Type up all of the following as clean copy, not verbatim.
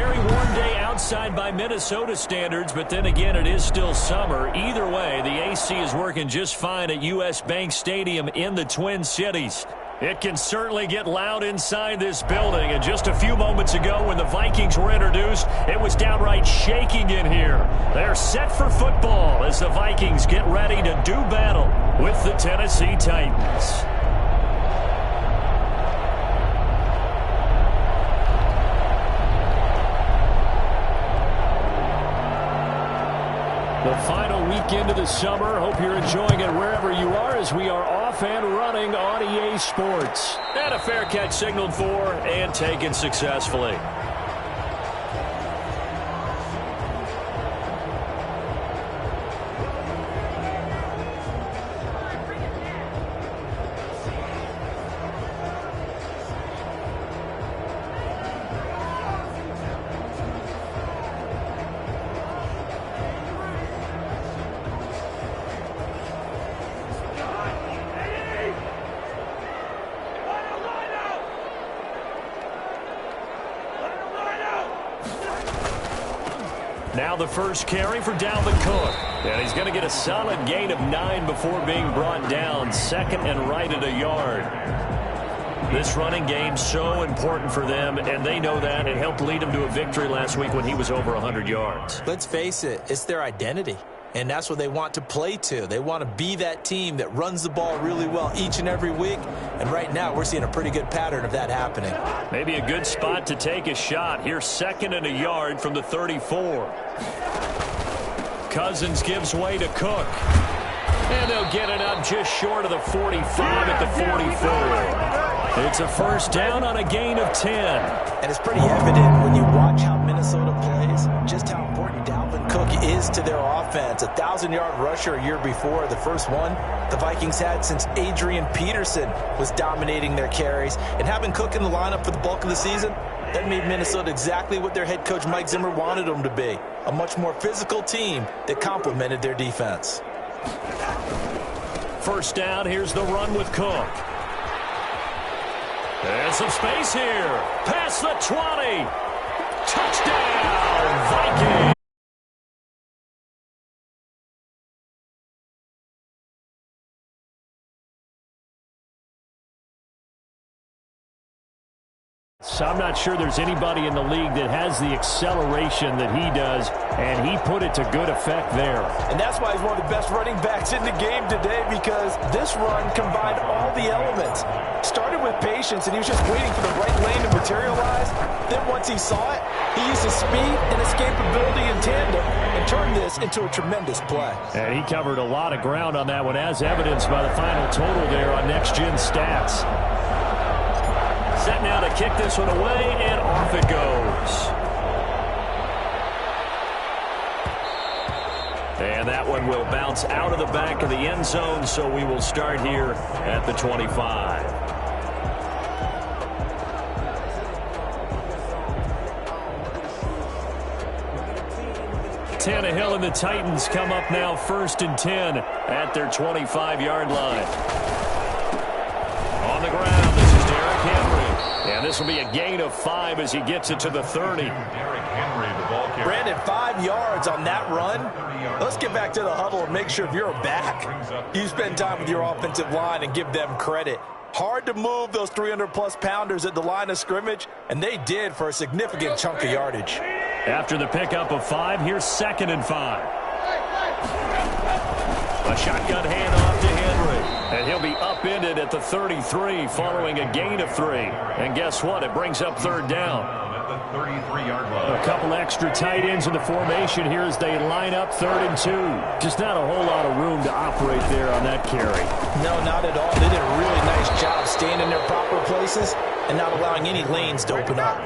very warm day outside by Minnesota standards, but then again, it is still summer. Either way, the AC is working just fine at U.S. Bank Stadium in the Twin Cities. It can certainly get loud inside this building, and just a few moments ago when the Vikings were introduced, it was downright shaking in here. They're set for football as the Vikings get ready to do battle with the Tennessee Titans. The final weekend of the summer. Hope you're enjoying it wherever you are as we are off and running on EA Sports. And a fair catch signaled for and taken successfully. Now the first carry for Dalvin Cook. And he's going to get a solid gain of 9 before being brought down. Second and right at a yard. This running game so important for them, and they know that. It helped lead them to a victory last week when he was over 100 yards. Let's face it, it's their identity. And that's what they want to play to. They want to be that team that runs the ball really well each and every week. And right now, we're seeing a pretty good pattern of that happening. Maybe a good spot to take a shot. Here's second and a yard from the 34. Cousins gives way to Cook. And they'll get it up just short of the 45 at the 44. It's a first down on a gain of 10. And it's pretty evident when you watch how Minnesota plays, just how important Dalvin Cook is to their offense. 1,000-yard rusher a year before, the first one the Vikings had since Adrian Peterson was dominating their carries. And having Cook in the lineup for the bulk of the season, that made Minnesota exactly what their head coach Mike Zimmer wanted them to be. A much more physical team that complemented their defense. First down, here's the run with Cook. There's some space here. Past the 20. Touchdown, Vikings. So I'm not sure there's anybody in the league that has the acceleration that he does, and he put it to good effect there. And that's why he's one of the best running backs in the game today, because this run combined all the elements. Started with patience, and he was just waiting for the right lane to materialize. Then once he saw it, he used his speed and escapability in tandem and turned this into a tremendous play. And he covered a lot of ground on that one, as evidenced by the final total there on Next Gen Stats. Set now to kick this one away, and off it goes. And that one will bounce out of the back of the end zone, so we will start here at the 25. Tannehill and the Titans come up now 1st and 10 at their 25-yard line. On the ground, this is Derrick Henry. And this will be a gain of 5 as he gets it to the 30. Brandon, 5 yards on that run. Let's get back to the huddle and make sure if you're a back, you spend time with your offensive line and give them credit. Hard to move those 300-plus pounders at the line of scrimmage, and they did for a significant chunk of yardage. After the pickup of 5, here's 2nd and 5. A shotgun handoff to Henry. And he'll be upended at the 33 following a gain of 3. And guess what? It brings up 3rd down. A couple extra tight ends in the formation here as they line up 3rd and 2. Just not a whole lot of room to operate there on that carry. No, not at all. They did a really nice job staying in their proper places and not allowing any lanes to open up.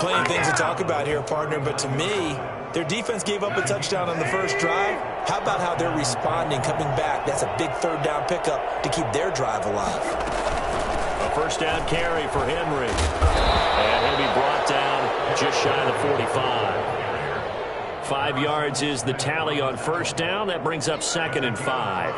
Plenty of things to talk about here, partner, but to me, their defense gave up a touchdown on the first drive. How about how they're responding, coming back? That's a big 3rd down pickup to keep their drive alive. A first down carry for Henry. And he'll be brought down just shy of the 45. 5 yards is the tally on first down. That brings up 2nd and 5.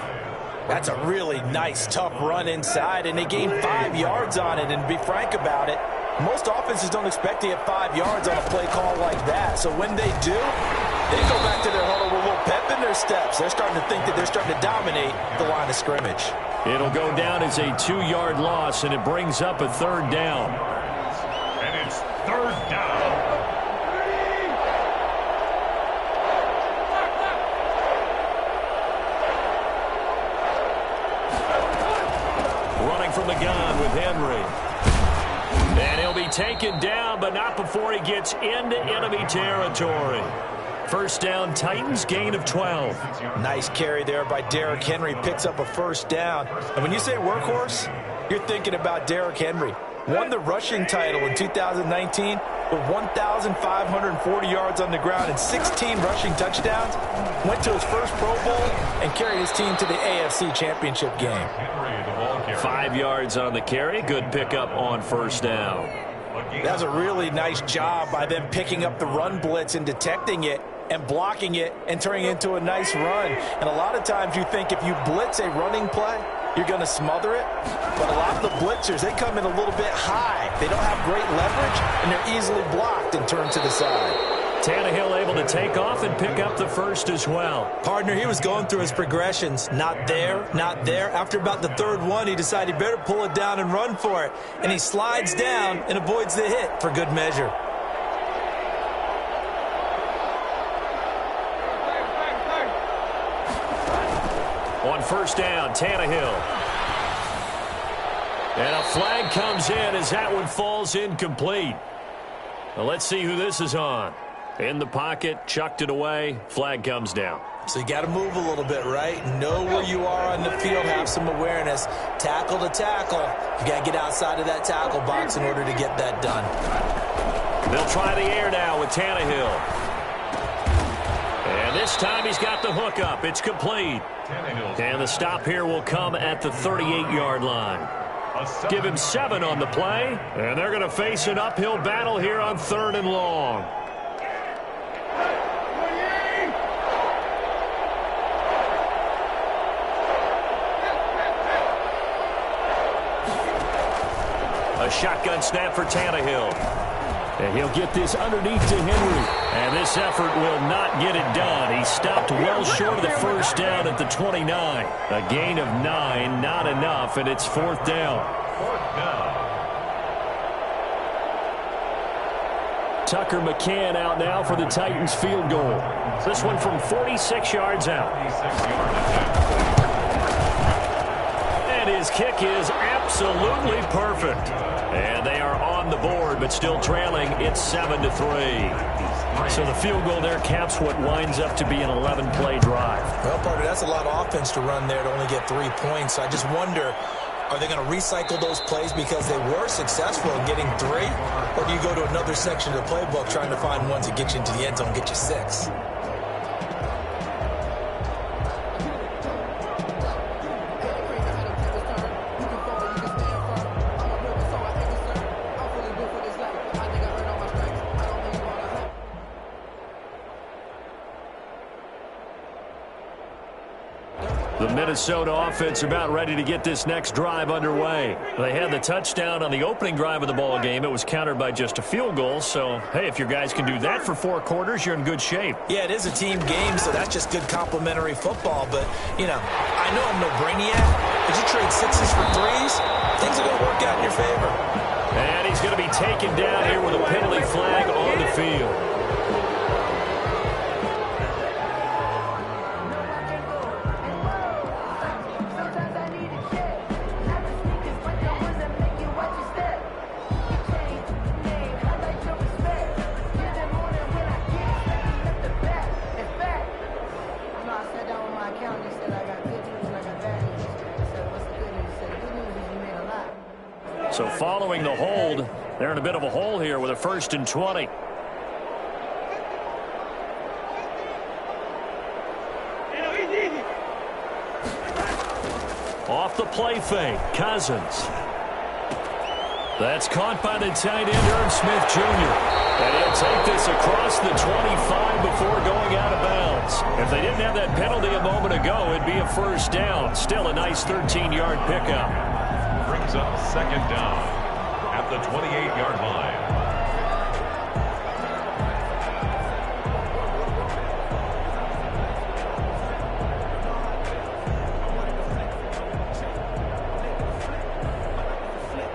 That's a really nice, tough run inside, and they gained 5 yards on it. And to be frank about it, Most offenses don't expect to get 5 yards on a play call like that. So when they do, they go back to their huddle with a little pep in their steps. They're starting to think that they're starting to dominate the line of scrimmage. It'll go down as a 2-yard loss, and it brings up a 3rd down. And it's 3rd down. Running from the gun with Henry. And he'll be taken down, but not before he gets into enemy territory. 1st down, Titans, gain of 12. Nice carry there by Derrick Henry. Picks up a 1st down. And when you say workhorse, you're thinking about Derrick Henry. Won the rushing title in 2019 with 1,540 yards on the ground and 16 rushing touchdowns. Went to his first Pro Bowl and carried his team to the AFC Championship game. 5 yards on the carry. Good pickup on 1st down. That's a really nice job by them picking up the run blitz and detecting it and blocking it and turning it into a nice run. And a lot of times you think if you blitz a running play, you're going to smother it. But a lot of the blitzers, they come in a little bit high. They don't have great leverage, and they're easily blocked and turned to the side. Tannehill able to take off and pick up the 1st as well. Partner, he was going through his progressions. Not there, not there. After about the 3rd one, he decided he better pull it down and run for it. And he slides down and avoids the hit for good measure. On 1st down, Tannehill. And a flag comes in as that one falls incomplete. Well, let's see who this is on. In the pocket, chucked it away, flag comes down. So you got to move a little bit, right? Know where you are on the field, have some awareness. Tackle to tackle. You got to get outside of that tackle box in order to get that done. They'll try the air now with Tannehill. And this time he's got the hook up. It's complete. And the stop here will come at the 38-yard line. Give him 7 on the play. And they're going to face an uphill battle here on 3rd and long. A shotgun snap for Tannehill. And he'll get this underneath to Henry. And this effort will not get it done. He stopped well short of the 1st down at the 29. A gain of 9, not enough, and it's 4th down. Tucker McCann out now for the Titans field goal. This one from 46 yards out. And his kick is absolutely perfect. And they are on the board, but still trailing. It's 7-3. So the field goal there caps what winds up to be an 11-play drive. Well, partner, that's a lot of offense to run there to only get 3 points. So I just wonder, are they going to recycle those plays because they were successful in getting 3? Or do you go to another section of the playbook trying to find ones that get you into the end zone and get you 6? The Minnesota offense about ready to get this next drive underway. They had the touchdown on the opening drive of the ball game. It was countered by just a field goal. So, hey, if your guys can do that for 4 quarters, you're in good shape. Yeah, it is a team game, so that's just good complimentary football. But, you know, I know I'm no brainiac, but you trade 6s for 3s, things are going to work out in your favor. And he's going to be taken down here with a penalty flag on the field. So following the hold, they're in a bit of a hole here with a 1st and 20. Off the play fake, Cousins. That's caught by the tight end, Irv Smith Jr. And he'll take this across the 25 before going out of bounds. If they didn't have that penalty a moment ago, it'd be a 1st down. Still a nice 13-yard pickup. Brings up 2nd down at at the 28-yard line.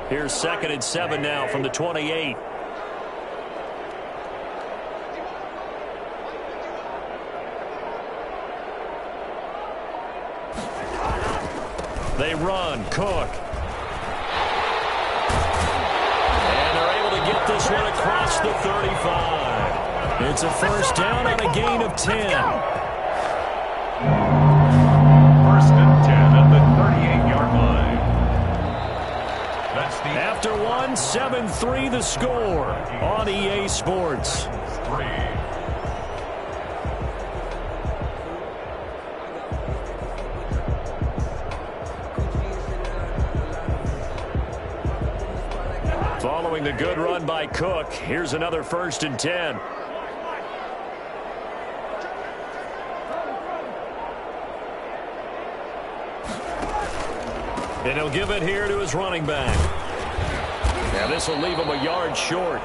Here's 2nd and 7 now from the 28. They run. Cook. And they're able to get this one across the 35. It's a first down on a gain of 10. 1st and 10 at the 38-yard line. After 1, 7-3 the score on EA Sports. 3. Following the good run by Cook, here's another 1st and 10. And he'll give it here to his running back. Now this will leave him a yard short.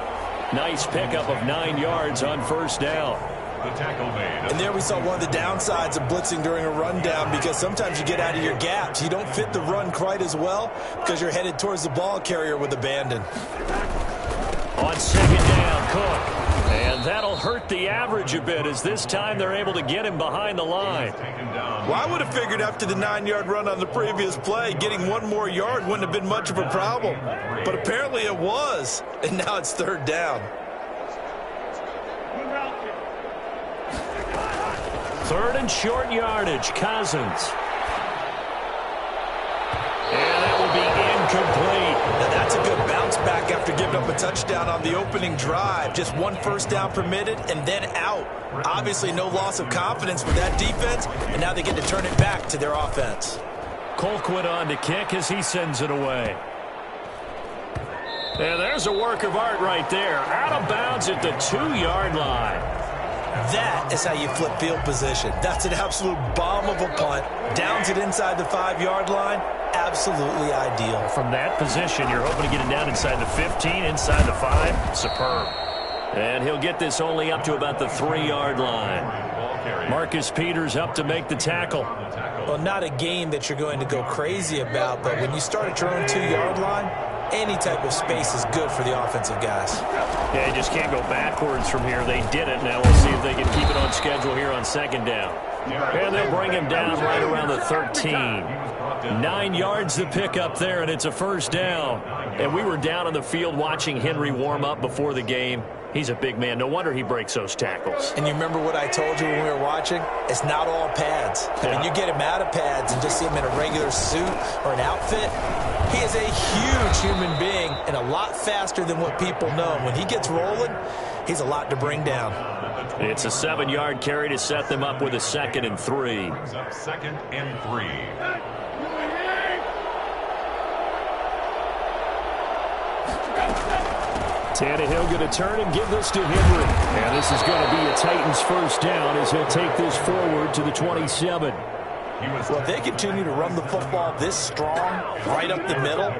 Nice pickup of 9 yards on 1st down. The tackle made. And there we saw one of the downsides of blitzing during a rundown, because sometimes you get out of your gaps. You don't fit the run quite as well because you're headed towards the ball carrier with abandon. On 2nd down, Cook. And that'll hurt the average a bit, as this time they're able to get him behind the line. Well, I would have figured after the 9-yard run on the previous play, getting 1 more yard wouldn't have been much of a problem. But apparently it was, and now it's 3rd down. 3rd and short yardage, Cousins. And that will be incomplete. Now that's a good bounce back after giving up a touchdown on the opening drive. Just 1 first down permitted and then out. Obviously no loss of confidence with that defense, and now they get to turn it back to their offense. Colquitt on to kick as he sends it away. And there's a work of art right there. Out of bounds at the 2-yard line. That is how you flip field position. That's an absolute bomb of a punt. Downs it inside the 5-yard line. Absolutely ideal. From that position, you're hoping to get it down inside the 15, inside the 5. Superb. And he'll get this only up to about the 3-yard line. Marcus Peters up to make the tackle. Well, not a game that you're going to go crazy about, but when you start at your own 2-yard line, any type of space is good for the offensive guys. Yeah, you just can't go backwards from here. They did it. Now we'll see if they can keep it on schedule here on 2nd down. And they'll bring him down right around the 13. 9 yards to pick up there, and it's a 1st down. And we were down on the field watching Henry warm up before the game. He's a big man. No wonder he breaks those tackles. And you remember what I told you when we were watching? It's not all pads. I mean, you get him out of pads and just see him in a regular suit or an outfit. He is a huge human being and a lot faster than what people know. And when he gets rolling, he's a lot to bring down. It's a 7-yard carry to set them up with a 2nd and 3. 2nd and 3. Tannehill going to turn and give this to Henry. And this is going to be a Titans 1st down as he'll take this forward to the 27. Well, if they continue to run the football this strong, right up the middle,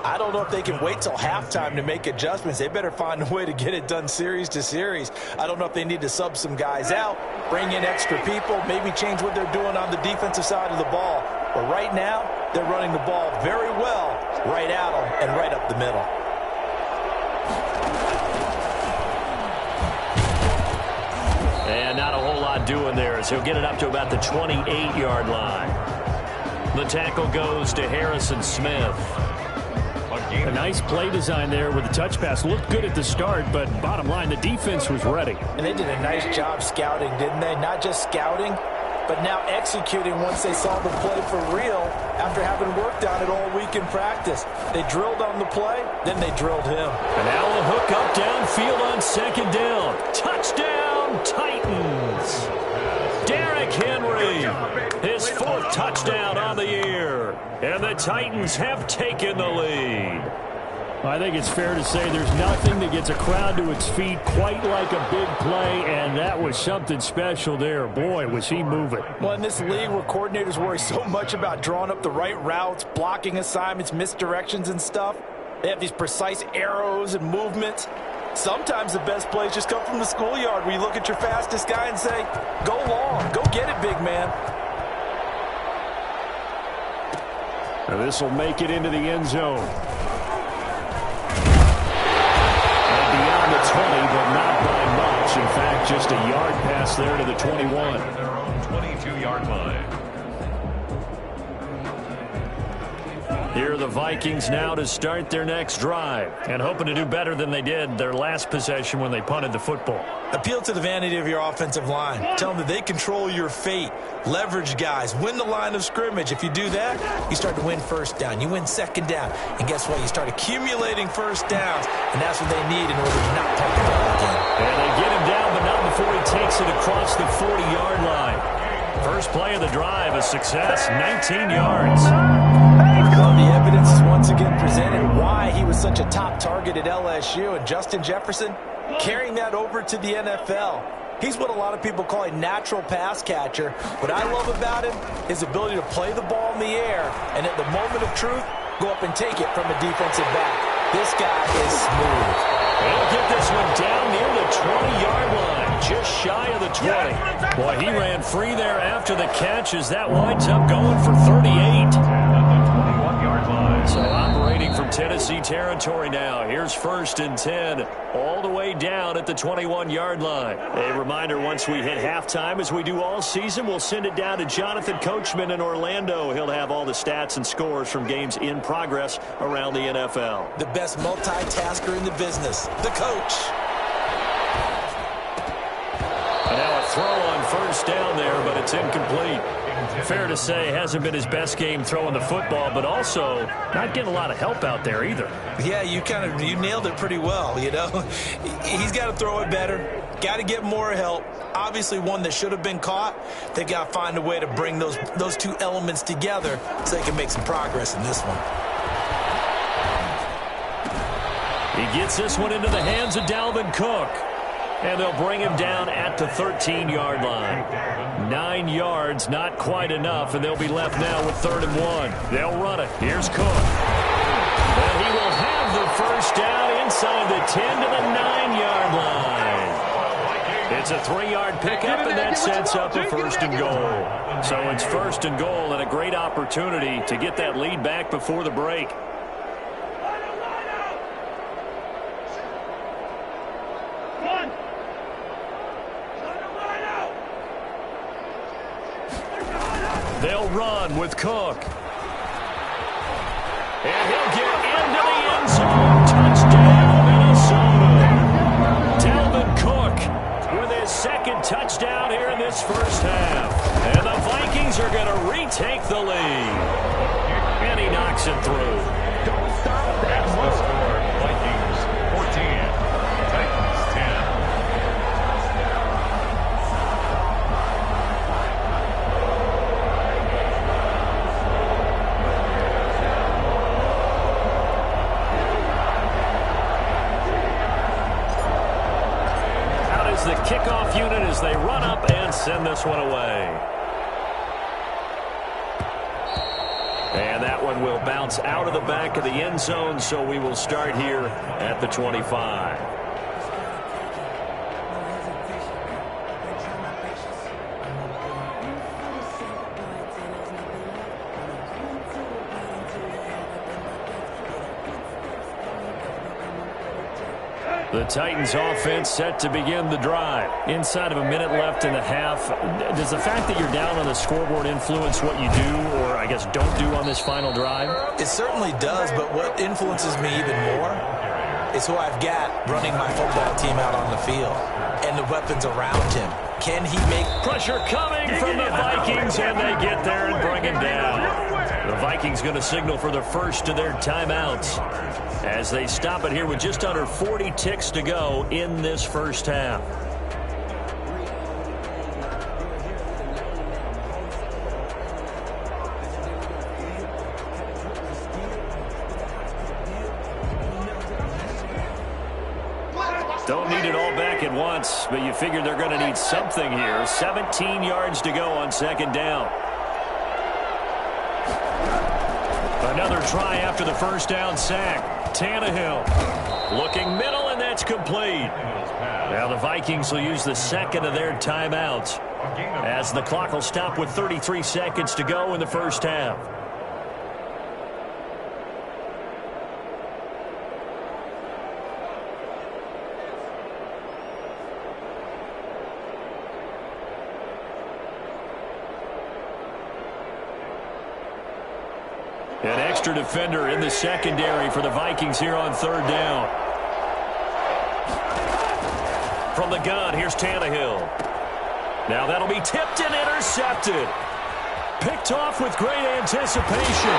I don't know if they can wait till halftime to make adjustments. They better find a way to get it done series to series. I don't know if they need to sub some guys out, bring in extra people, maybe change what they're doing on the defensive side of the ball. But right now, they're running the ball very well right at them and right up the middle. And not a whole lot doing there as he'll get it up to about the 28-yard line. The tackle goes to Harrison Smith. A nice play design there with the touch pass. Looked good at the start, but bottom line, the defense was ready. And they did a nice job scouting, didn't they? Not just scouting, but now executing once they saw the play for real after having worked on it all week in practice. They drilled on the play, then they drilled him. And now a hook up downfield on 2nd down. Touchdown, Titans. Derrick Henry, his 4th touchdown on the year. And the Titans have taken the lead. I think it's fair to say there's nothing that gets a crowd to its feet quite like a big play, and that was something special there. Boy, was he moving. Well, in this league where coordinators worry so much about drawing up the right routes, blocking assignments, misdirections and stuff, They have these precise arrows and movements. Sometimes the best plays just come from the schoolyard where you look at your fastest guy and say, go long, go get it, big man. And this will make it into the end zone. And beyond the 20, but not by much. In fact, just a yard pass there to the 21. Their own 22-yard line. Here are the Vikings now to start their next drive and hoping to do better than they did their last possession when they punted the football. Appeal to the vanity of your offensive line. Tell them that they control your fate. Leverage guys. Win the line of scrimmage. If you do that, you start to win first down. You win second down. And guess what? You start accumulating first downs. And that's what they need in order to not punt the ball again. And they get him down, but not before he takes it across the 40-yard line. First play of the drive, a success, 19 yards. Well, the evidence is once again presented why he was such a top target at LSU. And Justin Jefferson carrying that over to the NFL. He's what a lot of people call a natural pass catcher. What I love about him is his ability to play the ball in the air and at the moment of truth, go up and take it from a defensive back. This guy is smooth. They'll get this one down near the 20-yard line, just shy of the 20. Boy, he ran free there after the catch as that winds up going for 38. So operating from Tennessee territory now. Here's 1st and 10 all the way down at the 21-yard line. A reminder, once we hit halftime, as we do all season, we'll send it down to Jonathan Coachman in Orlando. He'll have all the stats and scores from games in progress around the NFL. The best multitasker in the business, the coach. And now a throw on 1st down there, but it's incomplete. Fair to say, hasn't been his best game throwing the football, but also not getting a lot of help out there either. Yeah, you nailed it pretty well, you know. He's got to throw it better, got to get more help. Obviously one that should have been caught. They've got to find a way to bring those two elements together so they can make some progress in this one. He gets this one into the hands of Dalvin Cook. And they'll bring him down at the 13-yard line. 9 yards, not quite enough, and they'll be left now with 3rd and 1. They'll run it. Here's Cook. And he will have the first down inside the 10 to the 9-yard line. It's a 3-yard pickup, and that sets up a 1st and goal. So it's 1st and goal and a great opportunity to get that lead back before the break. They'll run with Cook. And he'll get into the end zone. Touchdown, Minnesota. Dalvin Cook with his 2nd touchdown here in this first half. And the Vikings are going to retake the lead. And he knocks it through. Don't stop that. That's the score. Vikings 14. Titans 10. The kickoff unit as they run up and send this one away. And that one will bounce out of the back of the end zone, so we will start here at the 25. The Titans offense set to begin the drive. Inside of a minute left in the half, does the fact that you're down on the scoreboard influence what you do, or I guess don't do on this final drive? It certainly does, but what influences me even more is who I've got running my football team out on the field and the weapons around him. Can he make pressure coming from the Vikings, and they get there and bring him down. The Vikings going to signal for the first of their timeouts as they stop it here with just under 40 ticks to go in this first half. Don't need it all back at once, but you figure they're going to need something here. 17 yards to go on 2nd down. Another try after the first down sack. Tannehill looking middle, and that's complete. Now the Vikings will use the second of their timeouts as the clock will stop with 33 seconds to go in the first half. An extra defender in the secondary for the Vikings here on third down. From the gun, here's Tannehill. Now that'll be tipped and intercepted. Picked off with great anticipation.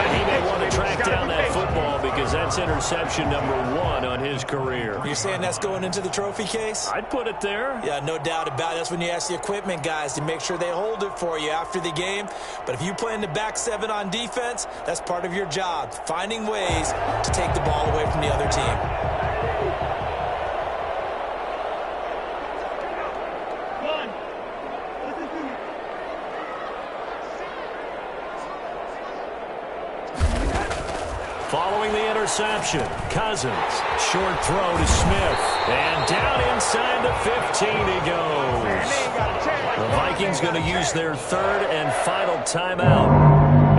He may want to track down that football because that's interception number 1 on his career. You're saying that's going into the trophy case? I'd put it there. Yeah, no doubt about it. That's when you ask the equipment guys to make sure they hold it for you after the game. But if you play in the back 7 on defense, that's part of your job, finding ways to take the ball away from the other team. Following the interception, Cousins, short throw to Smith, and down inside the 15 he goes. The Vikings going to use their third and final timeout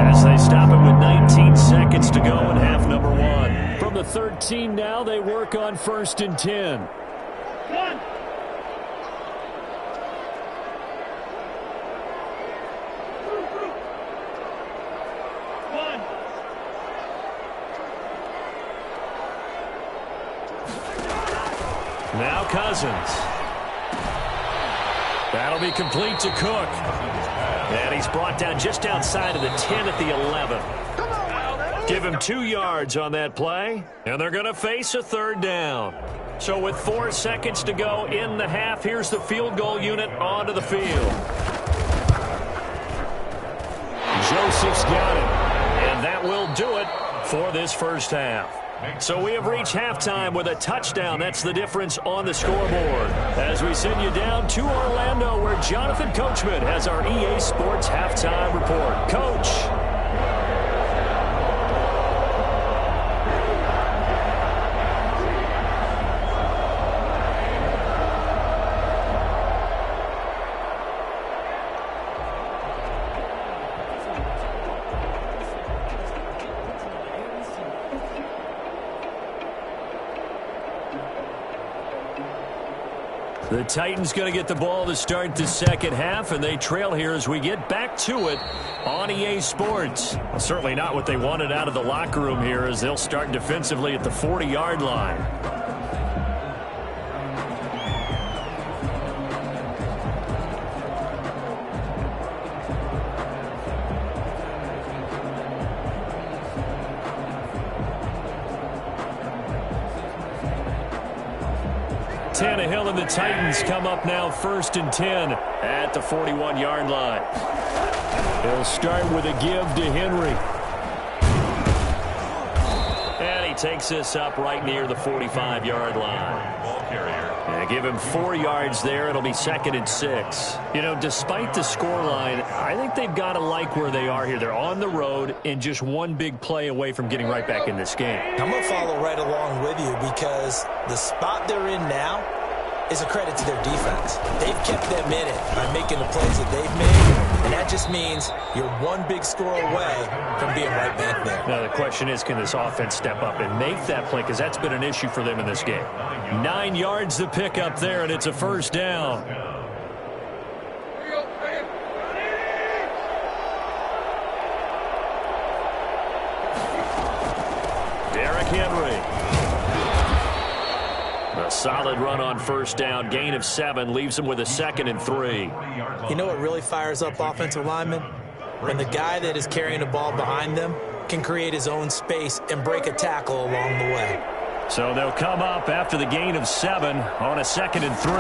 as they stop it with 19 seconds to go in half number 1. From the 13 now, they work on 1st and 10. Now Cousins. That'll be complete to Cook. And he's brought down just outside of the 10 at the 11. Give him 2 yards on that play, and they're going to face a third down. So with 4 seconds to go in the half, here's the field goal unit onto the field. Joseph's got it, and that will do it for this first half. So we have reached halftime with a touchdown. That's the difference on the scoreboard. As we send you down to Orlando, where Jonathan Coachman has our EA Sports Halftime Report. Coach. The Titans going to get the ball to start the second half, and they trail here as we get back to it on EA Sports. Well, certainly not what they wanted out of the locker room here, as they'll start defensively at the 40-yard line. Tannehill and the Titans come up now 1st and 10 at the 41-yard line. They'll start with a give to Henry. And he takes this up right near the 45-yard line. Ball carrier. And give him 4 yards there. It'll be 2nd and 6. You know, despite the scoreline, I think they've got to like where they are here. They're on the road and just one big play away from getting right back in this game. I'm going to follow right along with you because the spot they're in now is a credit to their defense. They've kept them in it by making the plays that they've made, and that just means you're one big score away from being right back there. Now the question is, can this offense step up and make that play, because that's been an issue for them in this game. 9 yards to pick up there, and it's a first down. Derrick Henry. A solid run on first down. Gain of 7 leaves him with a 2nd and 3. You know what really fires up offensive linemen? When the guy that is carrying the ball behind them can create his own space and break a tackle along the way. So they'll come up after the gain of 7 on a 2nd and 3.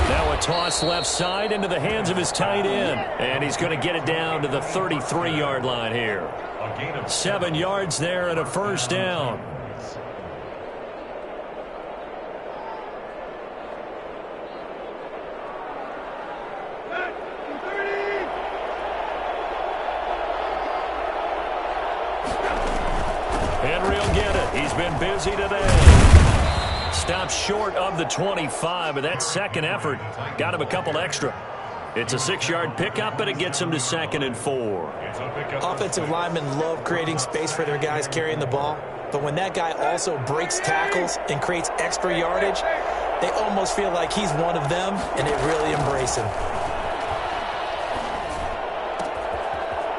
Now a toss left side into the hands of his tight end. And he's going to get it down to the 33-yard line here. 7 yards there and a first down. Henry will get it. He's been busy today. Stops short of the 25, but that second effort got him a couple extra. It's a 6-yard pickup, but it gets him to 2nd and 4. Offensive linemen love creating space for their guys carrying the ball, but when that guy also breaks tackles and creates extra yardage, they almost feel like he's one of them, and they really embrace him.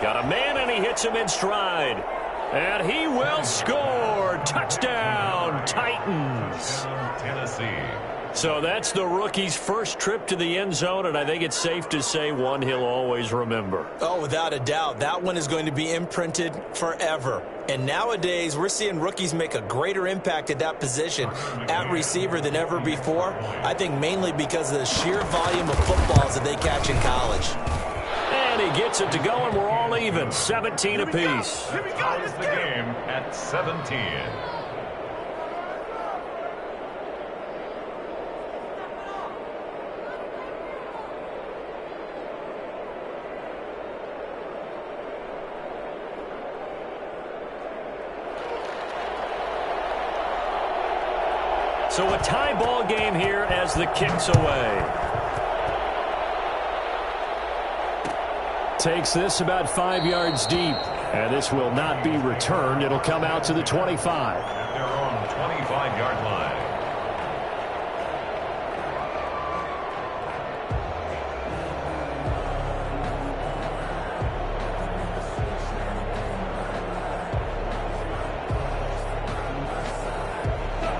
Got a man, and he hits him in stride. And he will score. Touchdown, Titans. Tennessee. So that's the rookie's first trip to the end zone, and I think it's safe to say one he'll always remember. Oh, without a doubt. That one is going to be imprinted forever. And nowadays, we're seeing rookies make a greater impact at that position at receiver than ever before. I think mainly because of the sheer volume of footballs that they catch in college. And he gets it to go, and we're all even, 17 apiece. Ties the game at 17. So a tie ball game here as the kick's away. Takes this about 5 yards deep. And this will not be returned. It'll come out to the 25. At their own 25-yard line.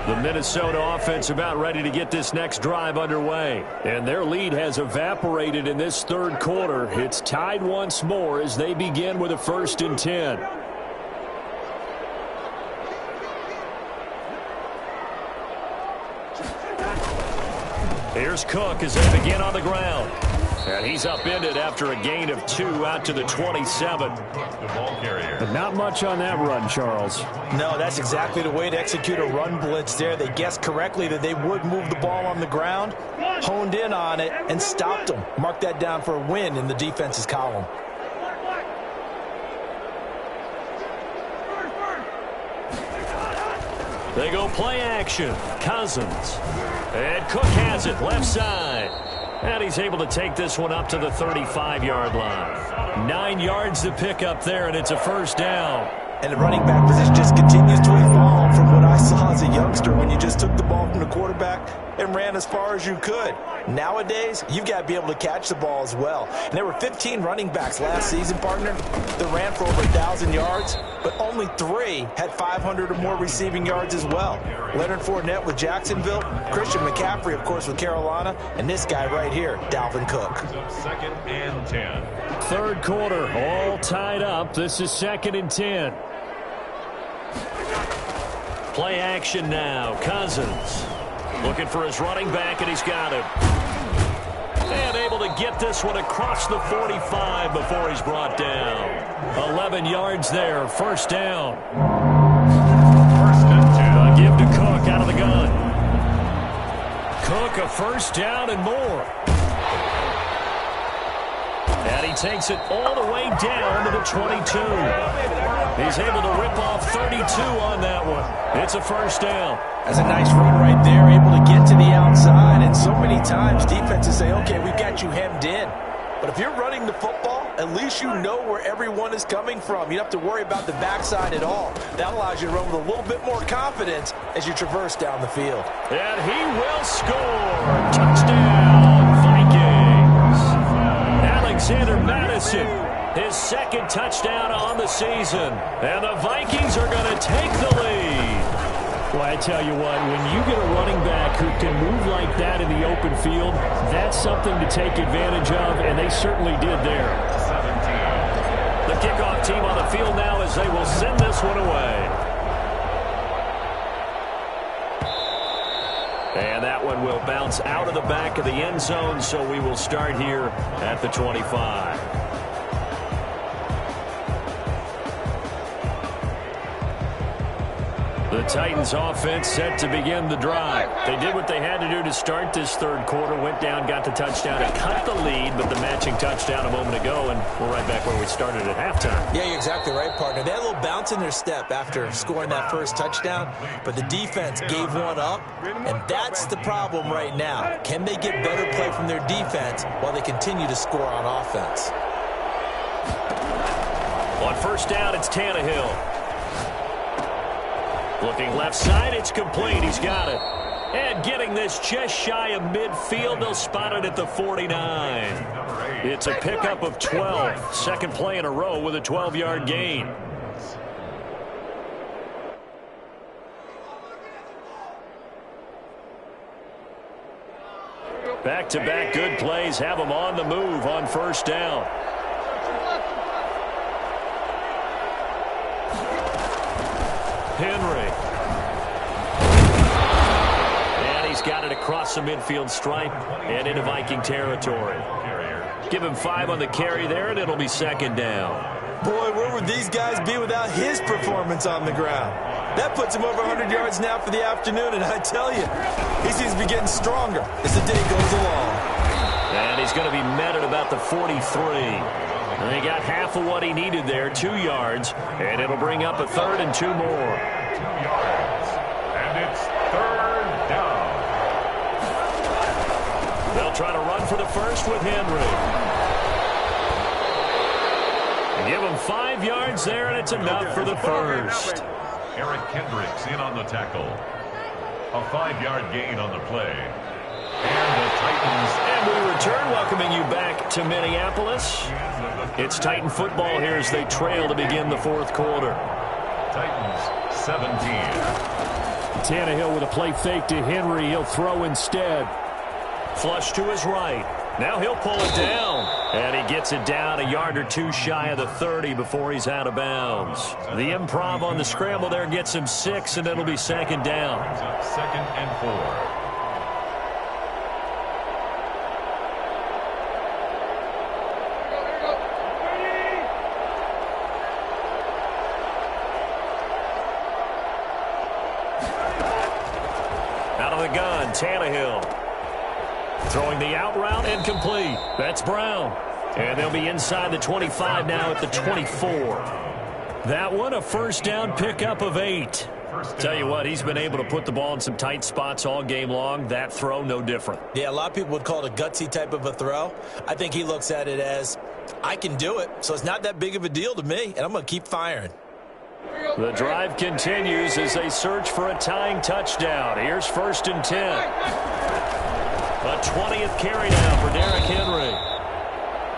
The Minnesota offense about ready to get this next drive underway. And their lead has evaporated in this third quarter. It's tied once more as they begin with a 1st and 10. Here's Cook as they begin on the ground. And he's upended after a gain of 2 out to the 27. The ball carrier. But not much on that run, Charles. No, that's exactly the way to execute a run blitz there. They guessed correctly that they would move the ball on the ground, honed in on it, and stopped them. Mark that down for a win in the defense's column. They go play action. Cousins. And Cook has it left side. And he's able to take this one up to the 35-yard line. 9 yards to pick up there, and it's a 1st down. And the running back position just continues to evolve from what I saw as a youngster when you just took the ball from the quarterback and ran as far as you could. Nowadays, you've got to be able to catch the ball as well. And there were 15 running backs last season, partner, that ran for over 1,000 yards, but only 3 had 500 or more receiving yards as well. Leonard Fournette with Jacksonville, Christian McCaffrey, of course, with Carolina, and this guy right here, Dalvin Cook. 2nd and 10. Third quarter, all tied up. This is 2nd and 10. Play action now. Cousins looking for his running back, and he's got him. And able to get this one across the 45 before he's brought down. 11 yards there, 1st down. 1st and 10. Give to Cook out of the gun. Cook a 1st down and more. And he takes it all the way down to the 22. He's able to rip off 32 on that one. It's a 1st down. That's a nice run right there, able to get to the outside. And so many times defenses say, okay, we've got you hemmed in. But if you're running the football, at least you know where everyone is coming from. You don't have to worry about the backside at all. That allows you to run with a little bit more confidence as you traverse down the field. And he will score. Touchdown, Vikings. Alexander Mattison, his 2nd touchdown on the season. And the Vikings are going to take the lead. Well, I tell you what, when you get a running back who can move like that in the open field, that's something to take advantage of, and they certainly did there. 17. The kickoff team on the field now as they will send this one away. And that one will bounce out of the back of the end zone, so we will start here at the 25. The Titans offense set to begin the drive. They did what they had to do to start this third quarter, went down, got the touchdown, and cut the lead, but the matching touchdown a moment ago, and we're right back where we started at halftime. Yeah, you're exactly right, partner. They had a little bounce in their step after scoring that first touchdown, but the defense gave one up, and that's the problem right now. Can they get better play from their defense while they continue to score on offense? On first down, it's Tannehill. Looking left side, it's complete. He's got it. And getting this just shy of midfield, they'll spot it at the 49. It's a pickup of 12. Second play in a row with a 12-yard gain. Back-to-back good plays have them on the move on first down. Henry. And he's got it across the midfield stripe and into Viking territory. Give him 5 on the carry there, and it'll be second down. Boy, where would these guys be without his performance on the ground? That puts him over 100 yards now for the afternoon, and I tell you, he seems to be getting stronger as the day goes along. And he's going to be met at about the 43. And he got half of what he needed there, 2 yards, and it'll bring up a third and 2 more. 2 yards, and it's third down. They'll try to run for the first with Henry. Give him 5 yards there, and it's enough for the first. Eric Kendricks in on the tackle. A 5-yard gain on the play. And the Titans. And we return, welcoming you back to Minneapolis. It's Titan football here as they trail to begin the fourth quarter. Titans 17. Tannehill with a play fake to Henry. He'll throw instead. Flush to his right. Now he'll pull it down. And he gets it down a yard or 2 shy of the 30 before he's out of bounds. The improv on the scramble there gets him 6, and it'll be second down. Second and 4. Gun, Tannehill. Throwing the out route, incomplete. That's Brown. And they'll be inside the 25 now at the 24. That one, a first down pickup of 8. Tell you what, he's been able to put the ball in some tight spots all game long. That throw, no different. Yeah, a lot of people would call it a gutsy type of a throw. I think he looks at it as, I can do it, so it's not that big of a deal to me, and I'm going to keep firing. The drive continues as they search for a tying touchdown. Here's first and 10. A 20th carry now for Derrick Henry.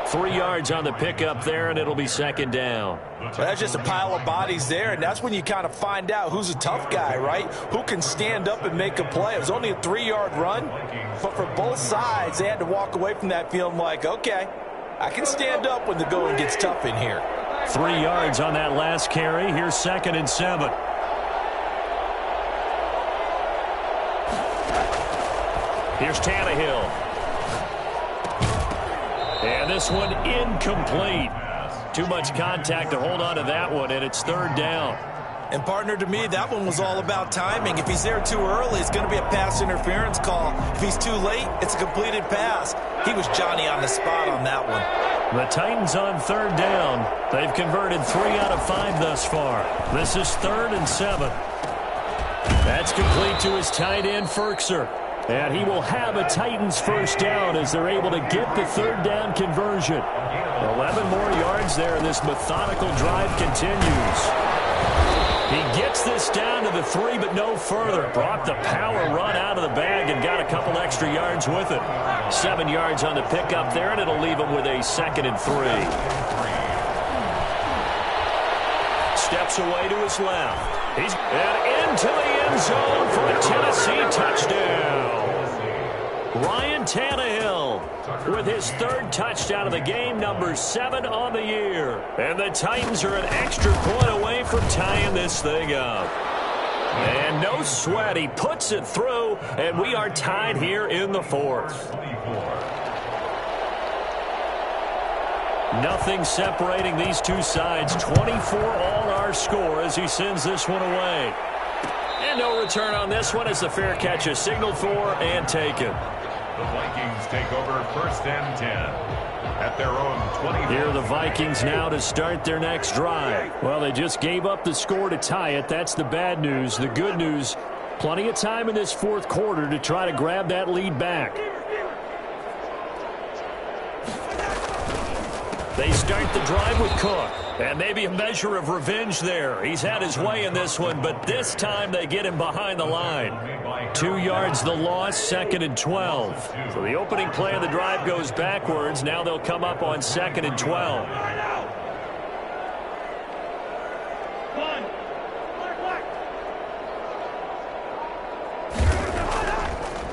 3 yards on the pickup there, and it'll be second down. Well, that's just a pile of bodies there, and that's when you kind of find out who's a tough guy, right? Who can stand up and make a play. It was only a 3-yard run, but for both sides, they had to walk away from that feeling like, okay, I can stand up when the going gets tough in here. 3 yards on that last carry. Here's second and 7. Here's Tannehill. And this one incomplete. Too much contact to hold on to that one, and it's third down. And, partner, to me, that one was all about timing. If he's there too early, it's going to be a pass interference call. If he's too late, it's a completed pass. He was Johnny on the spot on that one. The Titans on third down. They've converted 3 out of 5 thus far. This is third and 7. That's complete to his tight end, Firkser. And he will have a Titans first down as they're able to get the third down conversion. 11 more yards there, and this methodical drive continues. He gets this down to the 3, but no further. Brought the power run out of the bag and got a couple extra yards with it. 7 yards on the pickup there, and it'll leave him with a second and 3. Steps away to his left. He's into the end zone for a Tennessee touchdown. Ryan Tannehill with his third touchdown of the game, number 7 on the year. And the Titans are an extra point away from tying this thing up. And no sweat, he puts it through, and we are tied here in the fourth. Nothing separating these two sides. 24 all our score as he sends this one away. And no return on this one as the fair catch is signaled for and taken. The Vikings take over 1st and 10 at their own 20. Here are the Vikings now to start their next drive. Well, they just gave up the score to tie it. That's the bad news. The good news, plenty of time in this fourth quarter to try to grab that lead back. They start the drive with Cook. And maybe a measure of revenge there. He's had his way in this one, but this time they get him behind the line. 2 yards the loss, 2nd and 12. So the opening play of the drive goes backwards. Now they'll come up on 2nd and 12.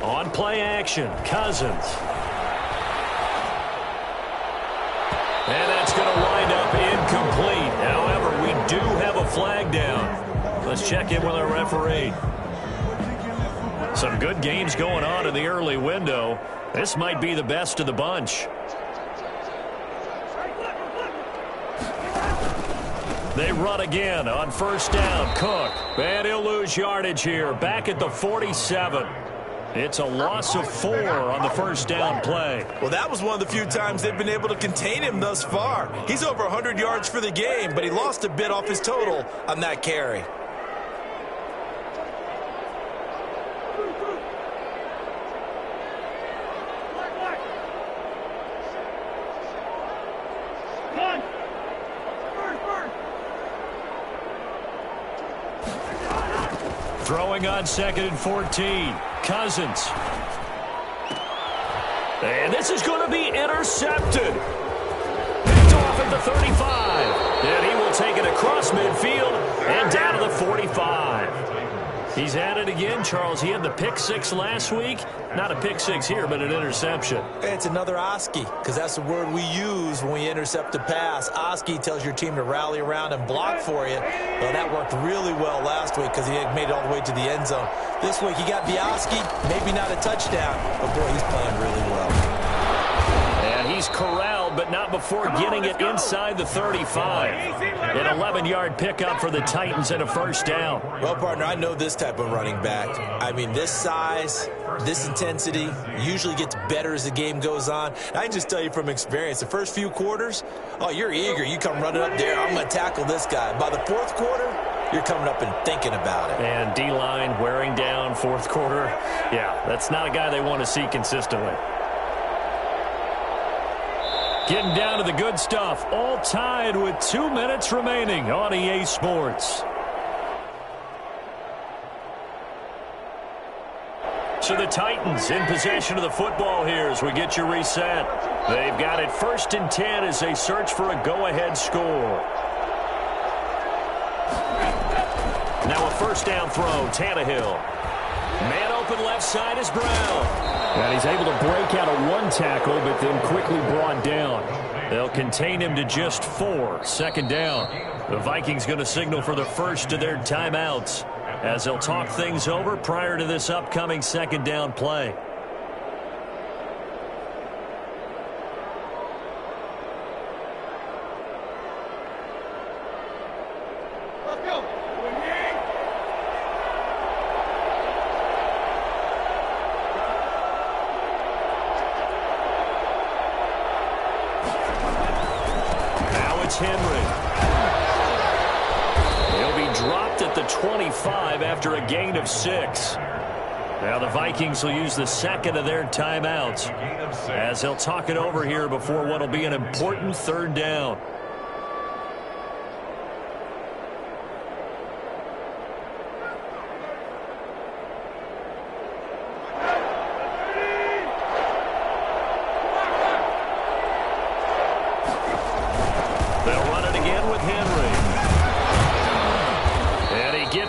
On play action, Cousins. And that's going to wind up incomplete. However, we do have a flag down. Let's check in with our referee. Some good games going on in the early window. This might be the best of the bunch. They run again on 1st down. Cook. And he'll lose yardage here. Back at the 47. It's a loss of 4 on the 1st down play. Well, that was one of the few times they've been able to contain him thus far. He's over 100 yards for the game, but he lost a bit off his total on that carry. Throwing on 2nd and 14. Cousins. And this is going to be intercepted. Picked off at the 35. And he will take it across midfield and down to the 45. He's at it again, Charles. He had the pick 6 last week. Not a pick 6 here, but an interception. It's another Oski, because that's the word we use when we intercept a pass. Oski tells your team to rally around and block for you. Well, that worked really well last week because he had made it all the way to the end zone. This week he got the Oski, maybe not a touchdown, but boy, he's playing really well. And he's corralled, but not before getting it inside the 35. An 11-yard pickup for the Titans and a 1st down. Well, partner, I know this type of running back. I mean, this size, this intensity usually gets better as the game goes on. And I can just tell you from experience, the first few quarters, oh, you're eager. You come running up there, I'm going to tackle this guy. By the 4th quarter, you're coming up and thinking about it. And D-line wearing down 4th quarter. Yeah, that's not a guy they want to see consistently. Getting down to the good stuff. All tied with 2 minutes remaining on EA Sports. So the Titans in possession of the football here as we get you reset. They've got it 1st and 10 as they search for a go-ahead score. Now a 1st down throw, Tannehill. Man open left side is Brown. And he's able to break out of 1 tackle, but then quickly brought down. They'll contain him to just 4. 2nd down. The Vikings going to signal for the first of their timeouts as they'll talk things over prior to this upcoming 2nd down play. Henry. He'll be dropped at the 25 after a gain of 6. Now the Vikings will use the 2nd of their timeouts as they'll talk it over here before what will be an important 3rd down.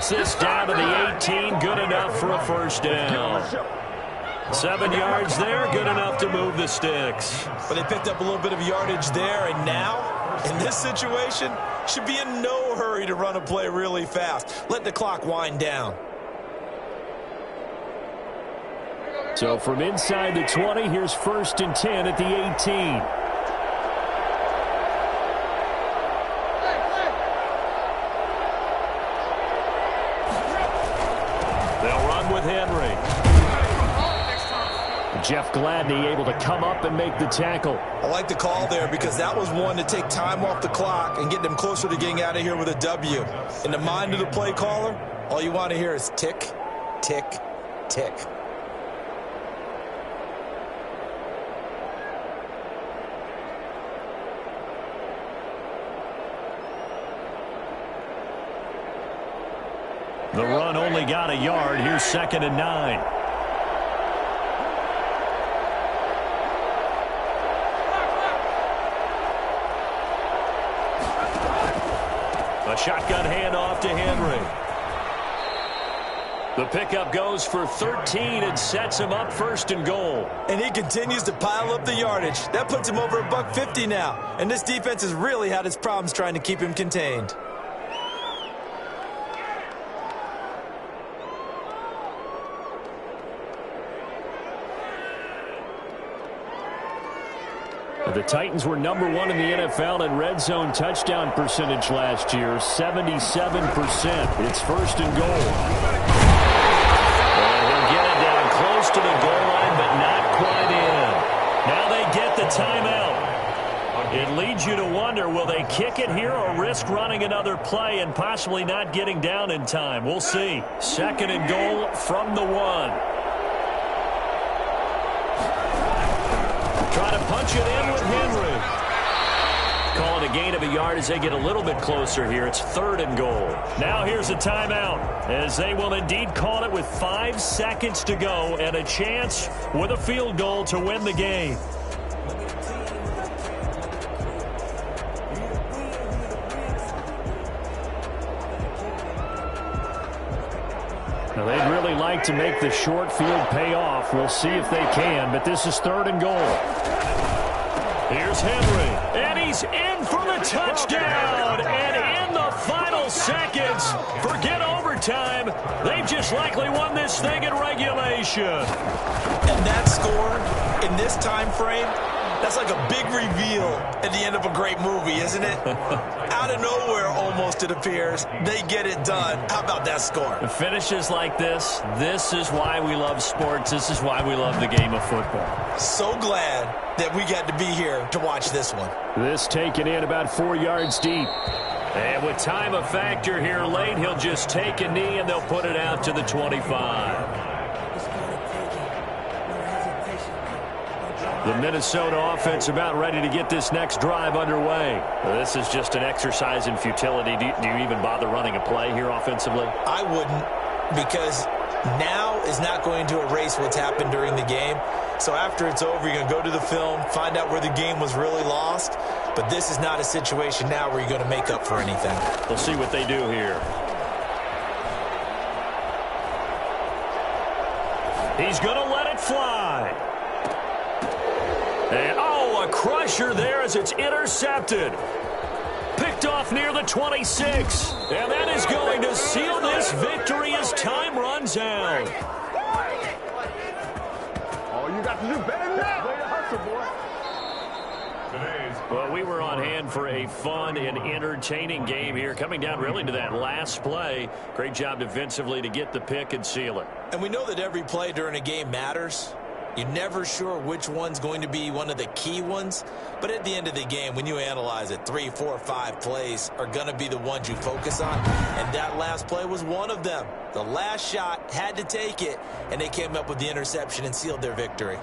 This down to the 18, good enough for a 1st down. 7 yards there, good enough to move the sticks. But they picked up a little bit of yardage there, and now, in this situation, should be in no hurry to run a play really fast. Let the clock wind down. So from inside the 20, here's 1st and 10 at the 18. time with Henry. Jeff Gladney able to come up and make the tackle. I like the call there because that was one to take time off the clock and get them closer to getting out of here with a W. In the mind of the play caller, all you want to hear is tick, tick, tick. The run only got a yard. Here's 2nd and 9. A shotgun handoff to Henry. The pickup goes for 13 and sets him up 1st and goal. And he continues to pile up the yardage. That puts him over $150 now. And this defense has really had its problems trying to keep him contained. The Titans were #1 in the NFL in red zone touchdown percentage last year, 77%. It's 1st and goal. And he'll get it down close to the goal line, but not quite in. Now they get the timeout. It leads you to wonder, will they kick it here or risk running another play and possibly not getting down in time? We'll see. 2nd and goal from the 1. Try to punch it in with Henry. Call it a gain of a yard as they get a little bit closer here. It's 3rd and goal. Now here's a timeout as they will indeed call it with 5 seconds to go and a chance with a field goal to win the game. Now they'd really like to make the short field pay off. We'll see if they can, but this is 3rd and goal. Here's Henry, and he's in for the touchdown. And in the final seconds, forget overtime. They've just likely won this thing in regulation. And that score in this time frame, that's like a big reveal at the end of a great movie, isn't it? Out of nowhere, almost, it appears, they get it done. How about that score? The finishes like this is why we love sports. This is why we love the game of football. So glad that we got to be here to watch this one. This taken in about 4 yards deep. And with time a factor here late, he'll just take a knee and they'll put it out to the 25. The Minnesota offense about ready to get this next drive underway. This is just an exercise in futility. Do you even bother running a play here offensively? I wouldn't, because now is not going to erase what's happened during the game. So after it's over, you're going to go to the film, find out where the game was really lost. But this is not a situation now where you're going to make up for anything. We'll see what they do here. He's going to let it fly. And, a crusher there as it's intercepted. Picked off near the 26. And that is going to seal this victory as time runs out. Oh, you got to do better than that. Way to hustle, boy. Well, we were on hand for a fun and entertaining game here. Coming down really to that last play. Great job defensively to get the pick and seal it. And we know that every play during a game matters. You're never sure which one's going to be one of the key ones. But at the end of the game, when you analyze it, 3, 4, 5 plays are going to be the ones you focus on. And that last play was one of them. The last shot had to take it, and they came up with the interception and sealed their victory.